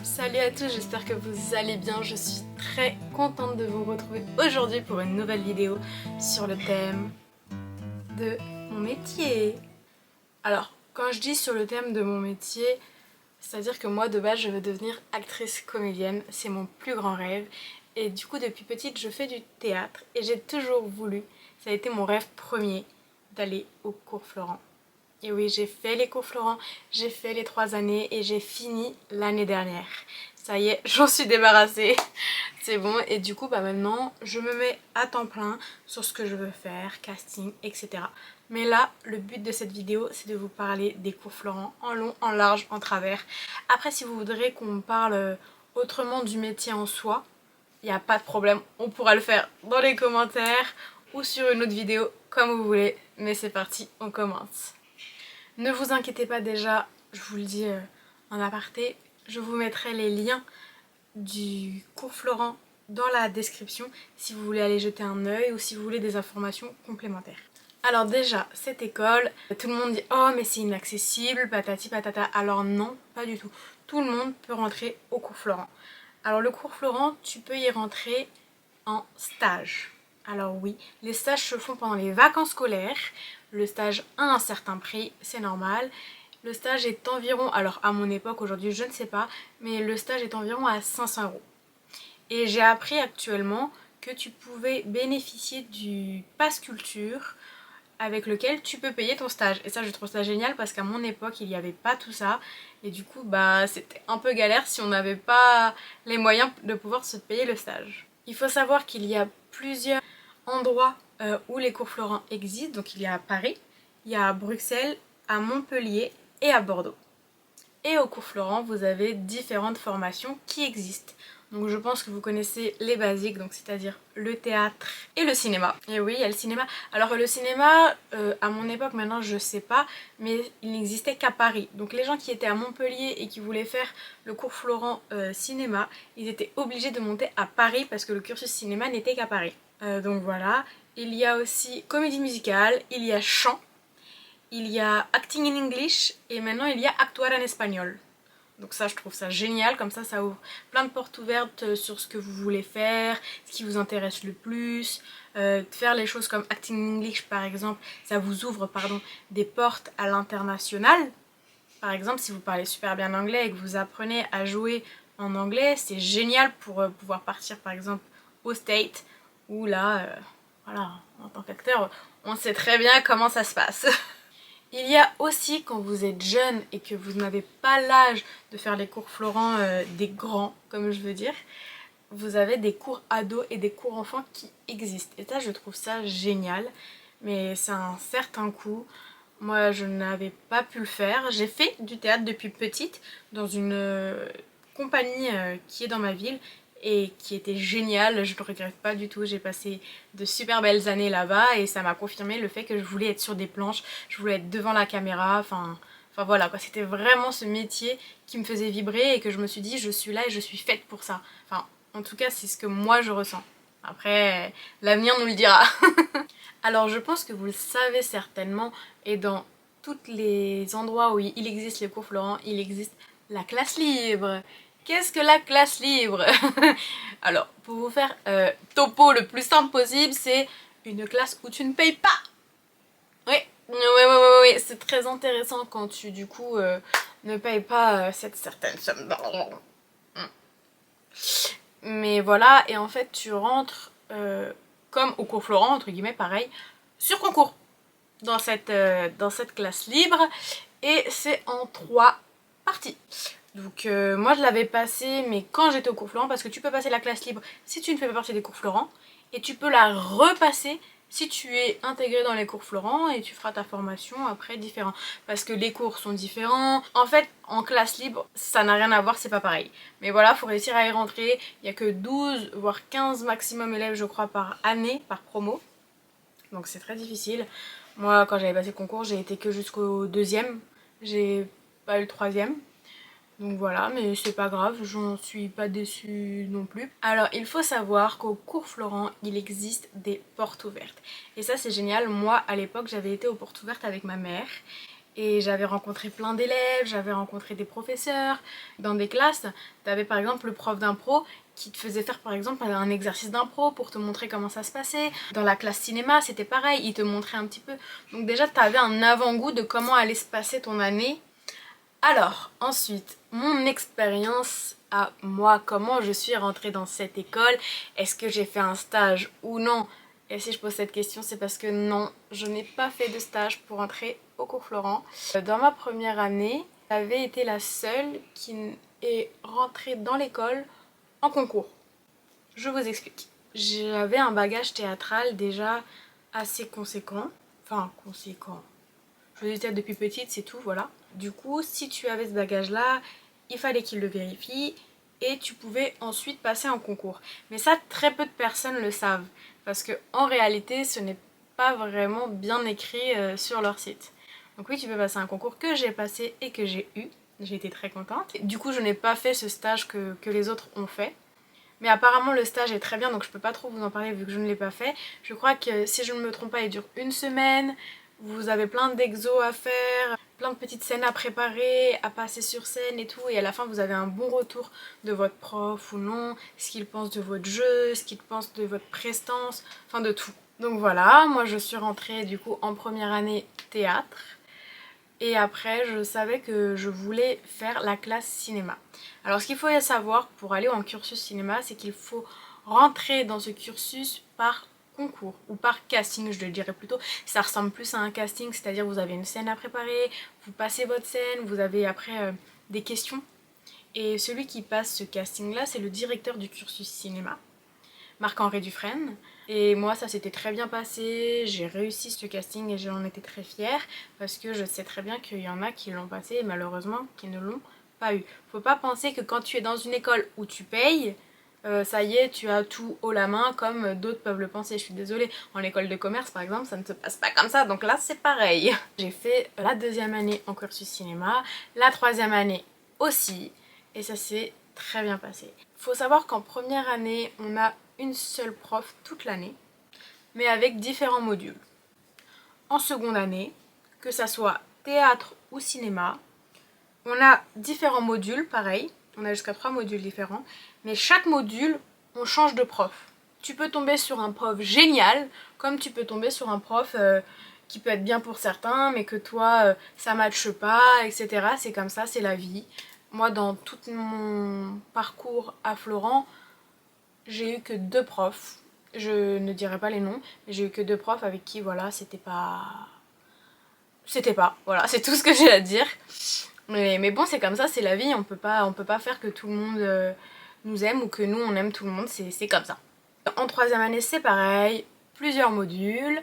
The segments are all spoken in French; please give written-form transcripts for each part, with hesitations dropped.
Salut à tous, j'espère que vous allez bien. Je suis très contente de vous retrouver aujourd'hui pour une nouvelle vidéo sur le thème de mon métier. Alors, quand je dis sur le thème de mon métier, c'est-à-dire que moi de base je veux devenir actrice comédienne, c'est mon plus grand rêve. Et du coup depuis petite je fais du théâtre et j'ai toujours voulu, ça a été mon rêve premier, d'aller au cours Florent. Et oui, j'ai fait les cours Florent, j'ai fait les 3 années et j'ai fini l'année dernière. Ça y est, j'en suis débarrassée, c'est bon. Et du coup, maintenant, je me mets à temps plein sur ce que je veux faire, casting, etc. Mais là, le but de cette vidéo, c'est de vous parler des cours Florent en long, en large, en travers. Après, si vous voudrez qu'on parle autrement du métier en soi, il n'y a pas de problème, on pourra le faire dans les commentaires ou sur une autre vidéo, comme vous voulez. Mais c'est parti, on commence. Ne vous inquiétez pas déjà, je vous le dis en aparté, je vous mettrai les liens du cours Florent dans la description si vous voulez aller jeter un œil ou si vous voulez des informations complémentaires. Alors déjà, cette école, tout le monde dit « Oh mais c'est inaccessible, patati patata ». Alors non, pas du tout. Tout le monde peut rentrer au cours Florent. Alors le cours Florent, tu peux y rentrer en stage. Alors oui, les stages se font pendant les vacances scolaires. Le stage a un certain prix, c'est normal. Le stage est environ, alors à mon époque, aujourd'hui je ne sais pas, mais le stage est environ à 500 €. Et j'ai appris actuellement que tu pouvais bénéficier du pass culture avec lequel tu peux payer ton stage. Et ça, je trouve ça génial parce qu'à mon époque, il n'y avait pas tout ça. Et du coup, c'était un peu galère si on n'avait pas les moyens de pouvoir se payer le stage. Il faut savoir qu'il y a plusieurs endroits où les cours Florent existent. Donc il y a à Paris, il y a à Bruxelles, à Montpellier et à Bordeaux. Et au cours Florent, vous avez différentes formations qui existent. Donc je pense que vous connaissez les basiques, donc c'est-à-dire le théâtre et le cinéma. Et oui, il y a le cinéma. Alors le cinéma, à mon époque, maintenant je sais pas, mais il n'existait qu'à Paris. Donc les gens qui étaient à Montpellier et qui voulaient faire le cours Florent cinéma, ils étaient obligés de monter à Paris parce que le cursus cinéma n'était qu'à Paris. Donc voilà. Il y a aussi comédie musicale, il y a chant, il y a acting in English et maintenant il y a actuar en espagnol. Donc ça, je trouve ça génial, comme ça ouvre plein de portes ouvertes sur ce que vous voulez faire, ce qui vous intéresse le plus. Faire les choses comme acting in English par exemple, ça vous ouvre des portes à l'international. Par exemple, si vous parlez super bien anglais et que vous apprenez à jouer en anglais, c'est génial pour pouvoir partir par exemple au States, où là, voilà, en tant qu'acteur, on sait très bien comment ça se passe. Il y a aussi, quand vous êtes jeune et que vous n'avez pas l'âge de faire les cours Florent des grands, comme je veux dire, vous avez des cours ados et des cours enfants qui existent. Et ça, je trouve ça génial, mais c'est un certain coût. Moi, je n'avais pas pu le faire. J'ai fait du théâtre depuis petite dans une compagnie qui est dans ma ville et qui était géniale, je ne regrette pas du tout, j'ai passé de super belles années là-bas et ça m'a confirmé le fait que je voulais être sur des planches, je voulais être devant la caméra, enfin voilà quoi, c'était vraiment ce métier qui me faisait vibrer et que je me suis dit je suis là et je suis faite pour ça. Enfin, en tout cas c'est ce que moi je ressens. Après, l'avenir nous le dira. Alors je pense que vous le savez certainement et dans tous les endroits où il existe les cours Florent, il existe la classe libre. Qu'est-ce que la classe libre? Alors, pour vous faire topo le plus simple possible, c'est une classe où tu ne payes pas. Oui, c'est très intéressant quand tu du coup ne payes pas cette certaine somme d'argent. Mais voilà, et en fait tu rentres comme au cours Florent, entre guillemets, pareil, sur concours dans cette classe libre et c'est en 3 parties. Donc moi je l'avais passé mais quand j'étais au cours Florent parce que tu peux passer la classe libre si tu ne fais pas partie des cours Florent et tu peux la repasser si tu es intégré dans les cours Florent et tu feras ta formation après différent. Parce que les cours sont différents. En fait en classe libre ça n'a rien à voir, c'est pas pareil. Mais voilà, faut réussir à y rentrer. Il n'y a que 12 voire 15 maximum élèves je crois par année, par promo. Donc c'est très difficile. Moi quand j'avais passé le concours j'ai été que jusqu'au 2e. J'ai pas eu le 3e. Donc voilà, mais c'est pas grave, j'en suis pas déçue non plus. Alors il faut savoir qu'au cours Florent, il existe des portes ouvertes. Et ça c'est génial, moi à l'époque j'avais été aux portes ouvertes avec ma mère. Et j'avais rencontré plein d'élèves, j'avais rencontré des professeurs. Dans des classes, tu avais par exemple le prof d'impro qui te faisait faire par exemple un exercice d'impro pour te montrer comment ça se passait. Dans la classe cinéma, c'était pareil, il te montrait un petit peu. Donc déjà, tu avais un avant-goût de comment allait se passer ton année. Alors, ensuite, mon expérience à moi, comment je suis rentrée dans cette école, est-ce que j'ai fait un stage ou non? Et si je pose cette question, c'est parce que non, je n'ai pas fait de stage pour entrer au cours Florent. Dans ma première année, j'avais été la seule qui est rentrée dans l'école en concours. Je vous explique. J'avais un bagage théâtral déjà assez conséquent. Enfin, conséquent. Je faisais du théâtre depuis petite, c'est tout, voilà. Du coup, si tu avais ce bagage-là, il fallait qu'il le vérifie et tu pouvais ensuite passer en concours. Mais ça, très peu de personnes le savent parce que en réalité, ce n'est pas vraiment bien écrit sur leur site. Donc oui, tu peux passer un concours que j'ai passé et que j'ai eu. J'ai été très contente. Du coup, je n'ai pas fait ce stage que les autres ont fait. Mais apparemment le stage est très bien, donc je peux pas trop vous en parler vu que je ne l'ai pas fait. Je crois que si je ne me trompe pas, il dure une semaine. Vous avez plein d'exos à faire, plein de petites scènes à préparer, à passer sur scène et tout. Et à la fin, vous avez un bon retour de votre prof ou non, ce qu'il pense de votre jeu, ce qu'il pense de votre prestance, enfin de tout. Donc voilà, moi je suis rentrée du coup en première année théâtre. Et après, je savais que je voulais faire la classe cinéma. Alors ce qu'il faut savoir pour aller en cursus cinéma, c'est qu'il faut rentrer dans ce cursus par concours ou par casting, je le dirais plutôt. Ça ressemble plus à un casting, c'est-à-dire vous avez une scène à préparer, vous passez votre scène, vous avez après des questions. Et celui qui passe ce casting-là, c'est le directeur du cursus cinéma, Marc-Henri Dufresne. Et moi ça s'était très bien passé, j'ai réussi ce casting et j'en étais très fière parce que je sais très bien qu'il y en a qui l'ont passé et malheureusement qui ne l'ont pas eu. Faut pas penser que quand tu es dans une école où tu payes, ça y est, tu as tout haut la main comme d'autres peuvent le penser. Je suis désolée, en école de commerce par exemple, ça ne se passe pas comme ça, donc là c'est pareil. J'ai fait la deuxième année en cursus cinéma, la troisième année aussi, et ça s'est très bien passé. Faut savoir qu'en première année, on a une seule prof toute l'année, mais avec différents modules. En seconde année, que ça soit théâtre ou cinéma, on a différents modules, pareil, on a jusqu'à 3 modules différents, mais chaque module, on change de prof. Tu peux tomber sur un prof génial, comme tu peux tomber sur un prof qui peut être bien pour certains, mais que toi, ça matche pas, etc. C'est comme ça, c'est la vie. Moi, dans tout mon parcours à Florent, j'ai eu que 2 profs. Je ne dirai pas les noms, mais j'ai eu que 2 profs avec qui, voilà, c'était pas... Voilà, c'est tout ce que j'ai à dire. Mais bon, c'est comme ça, c'est la vie, on peut pas faire que tout le monde nous aime ou que nous on aime tout le monde, c'est comme ça. En troisième année, c'est pareil, plusieurs modules,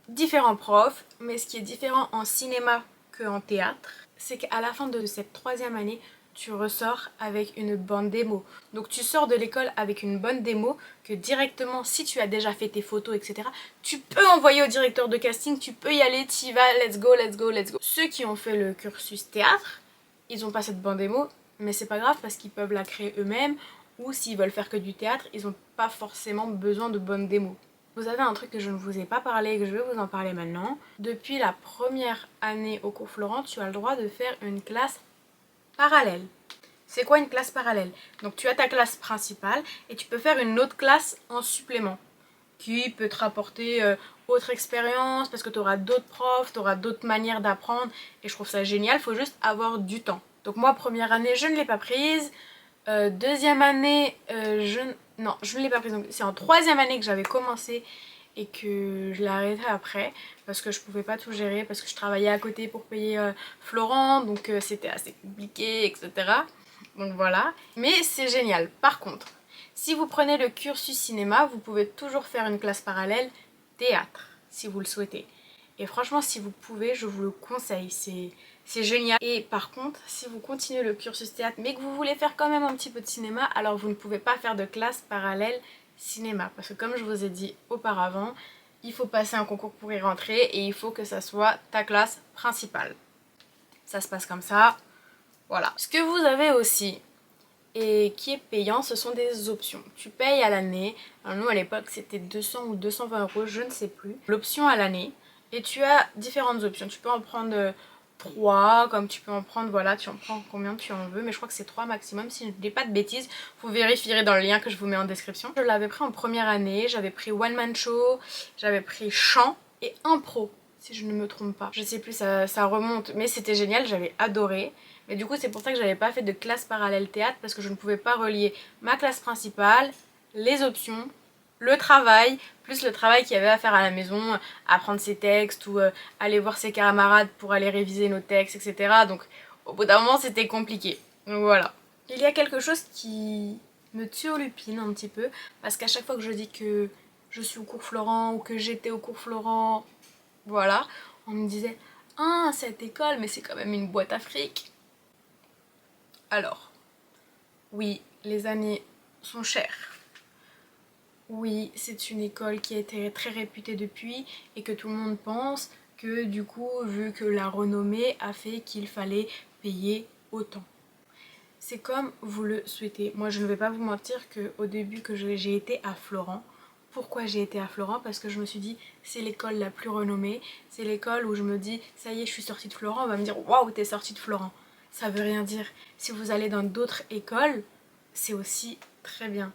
différents profs, mais ce qui est différent en cinéma qu'en théâtre, c'est qu'à la fin de cette troisième année, tu ressors avec une bonne démo. Donc tu sors de l'école avec une bonne démo que directement, si tu as déjà fait tes photos, etc., tu peux envoyer au directeur de casting, tu peux y aller, t'y vas, let's go, let's go, let's go. Ceux qui ont fait le cursus théâtre, ils n'ont pas cette bonne démo, mais c'est pas grave parce qu'ils peuvent la créer eux-mêmes, ou s'ils veulent faire que du théâtre, ils n'ont pas forcément besoin de bonne démo. Vous avez un truc que je ne vous ai pas parlé et que je vais vous en parler maintenant. Depuis la première année au cours Florent, tu as le droit de faire une classe parallèle. C'est quoi une classe parallèle? Donc tu as ta classe principale et tu peux faire une autre classe en supplément qui peut te rapporter autre expérience parce que tu auras d'autres profs, tu auras d'autres manières d'apprendre et je trouve ça génial, il faut juste avoir du temps. Donc moi première année je ne l'ai pas prise, deuxième année non je ne l'ai pas prise, c'est en troisième année que j'avais commencé et que je l'ai arrêté après parce que je pouvais pas tout gérer, parce que je travaillais à côté pour payer Florent, donc c'était assez compliqué, etc. Donc voilà, mais c'est génial. Par contre, si vous prenez le cursus cinéma, vous pouvez toujours faire une classe parallèle théâtre, si vous le souhaitez. Et franchement, si vous pouvez, je vous le conseille, c'est génial. Et par contre, si vous continuez le cursus théâtre, mais que vous voulez faire quand même un petit peu de cinéma, alors vous ne pouvez pas faire de classe parallèle cinéma. Parce que comme je vous ai dit auparavant, il faut passer un concours pour y rentrer et il faut que ça soit ta classe principale. Ça se passe comme ça, voilà. Ce que vous avez aussi, et qui est payant, ce sont des options. Tu payes à l'année, nous à l'époque c'était 200 ou 220 euros, je ne sais plus. L'option à l'année, Et tu as différentes options. Tu peux en prendre 3, comme tu peux en prendre, voilà, tu en prends combien tu en veux, mais je crois que c'est 3 maximum, si je ne dis pas de bêtises, vous vérifierez dans le lien que je vous mets en description. Je l'avais pris en première année, j'avais pris One Man Show, j'avais pris chant et impro, si je ne me trompe pas. Je sais plus, ça remonte, mais c'était génial, j'avais adoré. Mais du coup c'est pour ça que j'avais pas fait de classe parallèle théâtre, parce que je ne pouvais pas relier ma classe principale, les options, le travail, plus le travail qu'il y avait à faire à la maison, apprendre ses textes ou aller voir ses camarades pour aller réviser nos textes, etc. Donc au bout d'un moment c'était compliqué. Donc voilà. Il y a quelque chose qui me turlupine un petit peu, parce qu'à chaque fois que je dis que je suis au cours Florent ou que j'étais au cours Florent, voilà, on me disait « Ah, cette école, mais c'est quand même une boîte à fric !» Alors, oui, les années sont chères. Oui, c'est une école qui a été très réputée depuis et que tout le monde pense que du coup, vu que la renommée a fait qu'il fallait payer autant. C'est comme vous le souhaitez. Moi, je ne vais pas vous mentir qu'au début que j'ai été à Florent, pourquoi j'ai été à Florent? Parce que je me suis dit, c'est l'école la plus renommée, c'est l'école où je me dis, ça y est, je suis sortie de Florent, on va me dire, waouh, t'es sortie de Florent. Ça veut rien dire. Si vous allez dans d'autres écoles, c'est aussi très bien.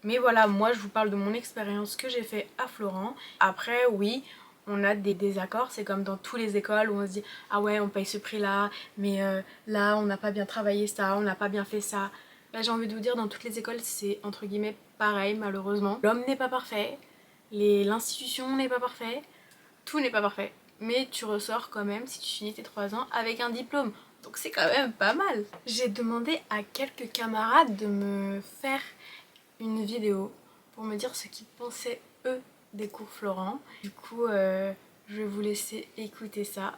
Mais voilà, moi je vous parle de mon expérience que j'ai fait à Florent. Après, oui, on a des désaccords, c'est comme dans toutes les écoles où on se dit ah ouais, on paye ce prix-là, mais là on n'a pas bien travaillé ça, on n'a pas bien fait ça. Là j'ai envie de vous dire, dans toutes les écoles c'est entre guillemets pareil malheureusement. L'homme n'est pas parfait, l'institution n'est pas parfaite, tout n'est pas parfait. Mais tu ressors quand même, si tu finis tes 3 ans, avec un diplôme. Donc c'est quand même pas mal. J'ai demandé à quelques camarades de me faire une vidéo pour me dire ce qu'ils pensaient eux des cours Florent. Du coup je vais vous laisser écouter ça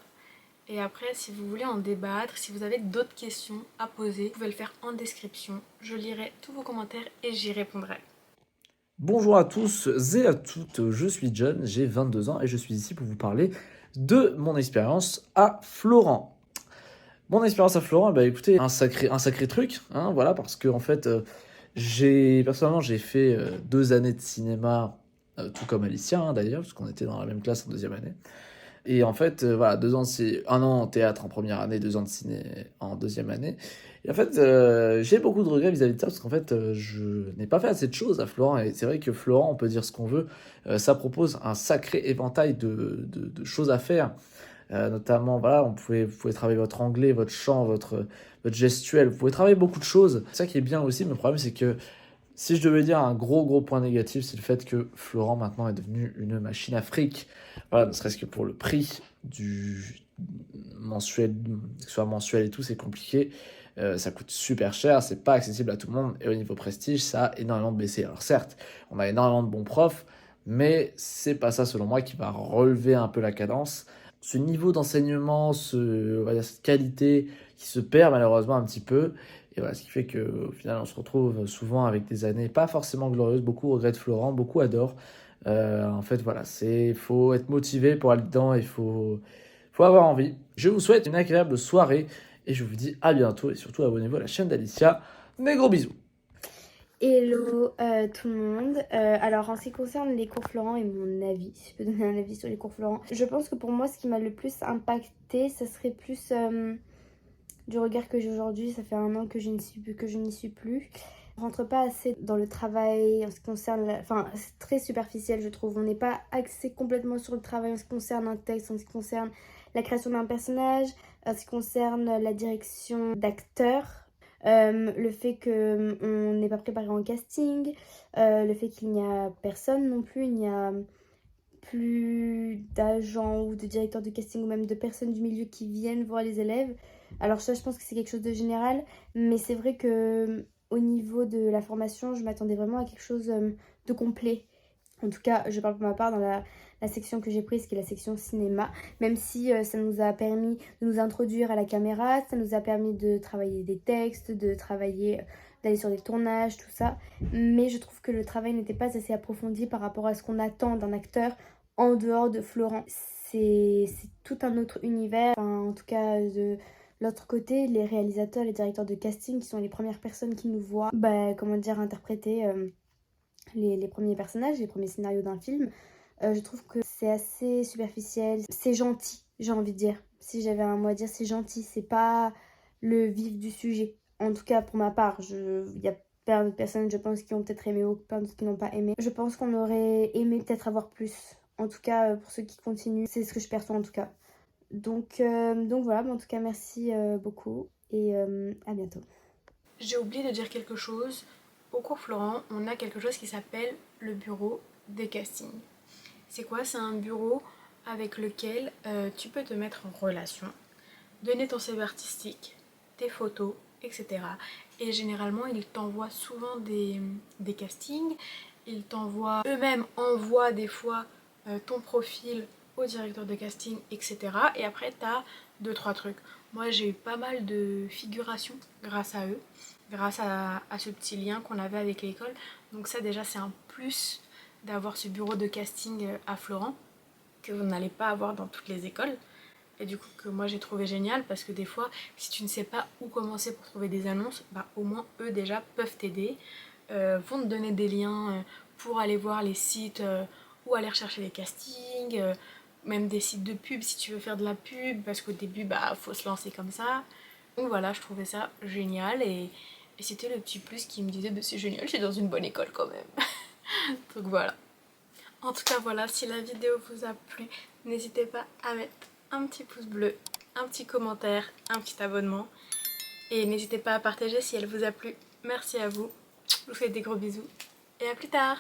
et après si vous voulez en débattre, si vous avez d'autres questions à poser, vous pouvez le faire en description, je lirai tous vos commentaires et j'y répondrai. Bonjour à tous et à toutes, je suis John, j'ai 22 ans et je suis ici pour vous parler de mon expérience à Florent. Mon expérience à Florent, bah écoutez, un sacré truc, hein, voilà, parce que en fait, personnellement j'ai fait 2 années de cinéma, tout comme Alicia hein, d'ailleurs, parce qu'on était dans la même classe en deuxième année. Et en fait, voilà, 2 ans, c'est 1 an en théâtre en première année, 2 ans de ciné en deuxième année. Et en fait, j'ai beaucoup de regrets vis-à-vis de ça, parce qu'en fait, je n'ai pas fait assez de choses à Florent. Et c'est vrai que Florent, on peut dire ce qu'on veut, ça propose un sacré éventail de choses à faire. Notamment, voilà, vous pouvez travailler votre anglais, votre chant, votre gestuelle, vous pouvez travailler beaucoup de choses. C'est ça qui est bien aussi, mais le problème, c'est que si je devais dire un gros point négatif, c'est le fait que Florent maintenant est devenu une machine à fric. Voilà, ne serait-ce que pour le prix du mensuel, que ce soit mensuel et tout, c'est compliqué. Ça coûte super cher, c'est pas accessible à tout le monde. Et au niveau prestige, ça a énormément baissé. Alors certes, on a énormément de bons profs, mais c'est pas ça selon moi qui va relever un peu la cadence. Ce niveau d'enseignement, on va dire, cette qualité qui se perd malheureusement un petit peu. Et voilà, ce qui fait qu'au final, on se retrouve souvent avec des années pas forcément glorieuses. Beaucoup regrettent Florent, beaucoup adorent. En fait, voilà, faut être motivé pour aller dedans, faut avoir envie. Je vous souhaite une agréable soirée et je vous dis à bientôt. Et surtout, abonnez-vous à la chaîne d'Alicia. Mes gros bisous. Hello tout le monde. Alors en ce qui concerne les cours Florent et mon avis, si je peux donner un avis sur les cours Florent, je pense que pour moi ce qui m'a le plus impacté, ça serait plus du regard que j'ai aujourd'hui. Ça fait 1 an que je n'y suis plus. On rentre pas assez dans le travail en ce qui concerne, enfin c'est très superficiel je trouve. On n'est pas axé complètement sur le travail en ce qui concerne un texte, en ce qui concerne la création d'un personnage, en ce qui concerne la direction d'acteurs. Le fait qu'on n'est pas préparé en casting, le fait qu'il n'y a personne non plus, il n'y a plus d'agents ou de directeurs de casting ou même de personnes du milieu qui viennent voir les élèves. Alors ça, je pense que c'est quelque chose de général, mais c'est vrai que au niveau de la formation, je m'attendais vraiment à quelque chose de complet. En tout cas, je parle pour ma part dans la section que j'ai prise, qui est la section cinéma, même si ça nous a permis de nous introduire à la caméra, ça nous a permis de travailler des textes, d'aller sur des tournages, tout ça. Mais je trouve que le travail n'était pas assez approfondi par rapport à ce qu'on attend d'un acteur en dehors de Florent. C'est tout un autre univers, enfin, en tout cas de l'autre côté, les réalisateurs, les directeurs de casting qui sont les premières personnes qui nous voient, interpréter les premiers personnages, les premiers scénarios d'un film. Je trouve que c'est assez superficiel. C'est gentil, j'ai envie de dire. Si j'avais un mot à dire, c'est gentil. C'est pas le vif du sujet. En tout cas, pour ma part, il y a plein d'autres personnes, je pense, qui ont peut-être aimé ou plein d'autres qui n'ont pas aimé. Je pense qu'on aurait aimé peut-être avoir plus. En tout cas, pour ceux qui continuent, c'est ce que je perçois en tout cas. Donc voilà, mais en tout cas, merci beaucoup et à bientôt. J'ai oublié de dire quelque chose. Au cours Florent, on a quelque chose qui s'appelle le bureau des castings. C'est quoi? C'est un bureau avec lequel tu peux te mettre en relation, donner ton CV artistique, tes photos, etc. Et généralement, ils t'envoient souvent des castings. Ils t'envoient, eux-mêmes envoient des fois ton profil au directeur de casting, etc. Et après, tu as 2-3 trucs. Moi, j'ai eu pas mal de figurations grâce à eux, grâce à ce petit lien qu'on avait avec l'école. Donc ça, déjà, c'est un plus d'avoir ce bureau de casting à Florent, que vous n'allez pas avoir dans toutes les écoles. Et du coup, que moi j'ai trouvé génial, parce que des fois, si tu ne sais pas où commencer pour trouver des annonces, bah au moins eux déjà peuvent t'aider, vont te donner des liens pour aller voir les sites où aller rechercher les castings, même des sites de pub si tu veux faire de la pub, parce qu'au début, bah faut se lancer comme ça. Donc voilà, je trouvais ça génial et c'était le petit plus qui me disait bah, c'est génial, je suis dans une bonne école quand même. Donc voilà. En tout cas voilà, si la vidéo vous a plu, n'hésitez pas à mettre un petit pouce bleu, un petit commentaire, un petit abonnement. Et n'hésitez pas à partager si elle vous a plu. Merci à vous, je vous fais des gros bisous et à plus tard.